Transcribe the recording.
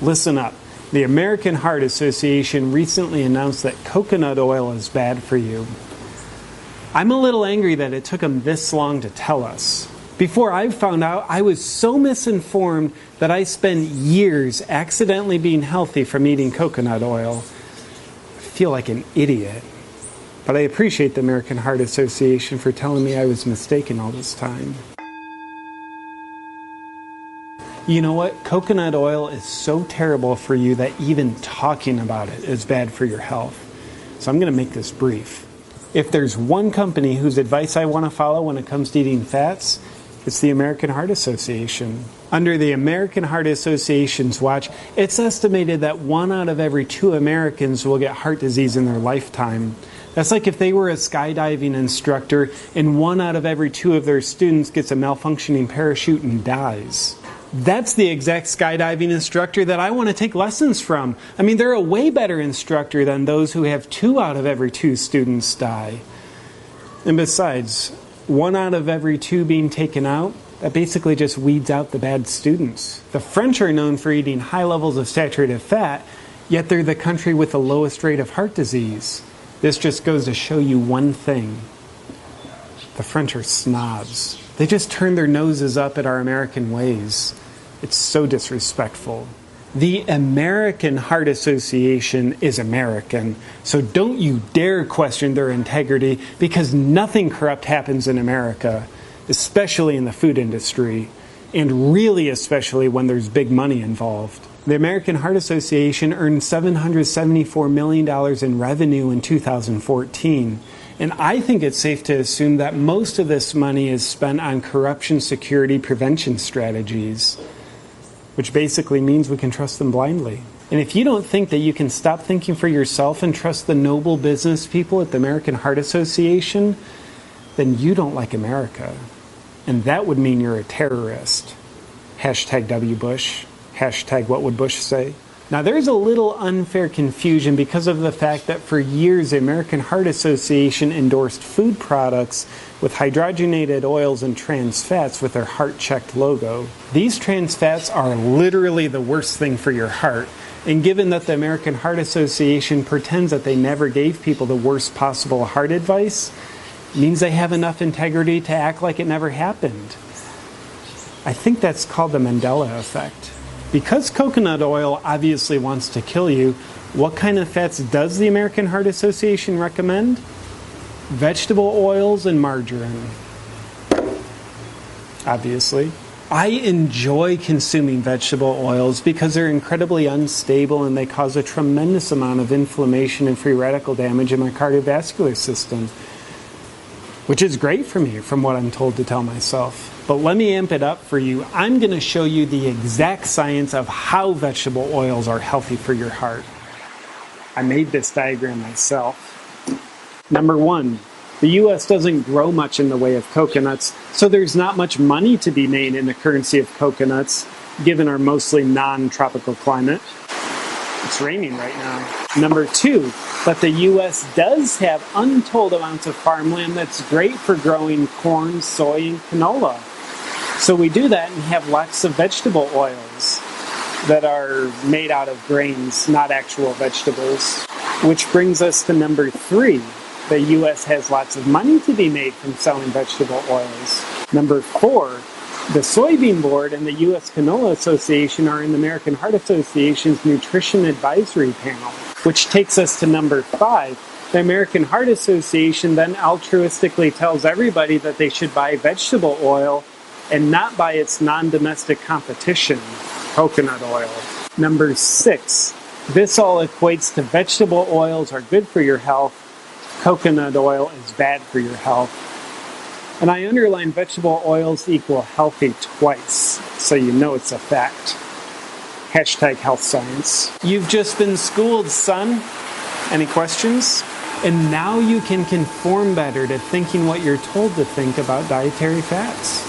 Listen up. The American Heart Association recently announced that coconut oil is bad for you. I'm a little angry that it took them this long to tell us. Before I found out, I was so misinformed that I spent years accidentally being healthy from eating coconut oil. I feel like an idiot. But I appreciate the American Heart Association for telling me I was mistaken all this time. You know what? Coconut oil is so terrible for you that even talking about it is bad for your health. So I'm going to make this brief. If there's one company whose advice I want to follow when it comes to eating fats, it's the American Heart Association. Under the American Heart Association's watch, it's estimated that 1 out of every 2 Americans will get heart disease in their lifetime. That's like if they were a skydiving instructor and 1 out of every 2 of their students gets a malfunctioning parachute and dies. That's the exact skydiving instructor that I want to take lessons from. I mean, they're a way better instructor than those who have 2 out of every 2 students die. And besides, 1 out of every 2 being taken out, that basically just weeds out the bad students. The French are known for eating high levels of saturated fat, yet they're the country with the lowest rate of heart disease. This just goes to show you one thing. The French are snobs. They just turn their noses up at our American ways. It's so disrespectful. The American Heart Association is American, so don't you dare question their integrity, because nothing corrupt happens in America, especially in the food industry, and really especially when there's big money involved. The American Heart Association earned $774 million in revenue in 2014. And I think it's safe to assume that most of this money is spent on corruption security prevention strategies, which basically means we can trust them blindly. And if you don't think that you can stop thinking for yourself and trust the noble business people at the American Heart Association, then you don't like America. And that would mean you're a terrorist. Hashtag W. Bush. Hashtag what would Bush say? Now, there's a little unfair confusion because of the fact that for years the American Heart Association endorsed food products with hydrogenated oils and trans fats with their heart-checked logo. These trans fats are literally the worst thing for your heart. And given that the American Heart Association pretends that they never gave people the worst possible heart advice, it means they have enough integrity to act like it never happened. I think that's called the Mandela effect. Because coconut oil obviously wants to kill you, what kind of fats does the American Heart Association recommend? Vegetable oils and margarine. Obviously. I enjoy consuming vegetable oils because they're incredibly unstable and they cause a tremendous amount of inflammation and free radical damage in my cardiovascular system, which is great for me from what I'm told to tell myself. But let me amp it up for you. I'm going to show you the exact science of how vegetable oils are healthy for your heart. I made this diagram myself. Number 1, the U.S. doesn't grow much in the way of coconuts, so there's not much money to be made in the currency of coconuts, given our mostly non-tropical climate. It's raining right now. Number 2, that the U.S. does have untold amounts of farmland that's great for growing corn, soy, and canola. So we do that and have lots of vegetable oils that are made out of grains, not actual vegetables. Which brings us to number 3. The U.S. has lots of money to be made from selling vegetable oils. Number 4, the Soybean Board and the U.S. Canola Association are in the American Heart Association's Nutrition Advisory Panel. Which takes us to number 5. The American Heart Association then altruistically tells everybody that they should buy vegetable oil and not buy its non-domestic competition, coconut oil. Number 6. This all equates to vegetable oils are good for your health, coconut oil is bad for your health. And I underline vegetable oils equal healthy twice, so you know it's a fact. Hashtag health science. You've just been schooled, son. Any questions? And now you can conform better to thinking what you're told to think about dietary fats.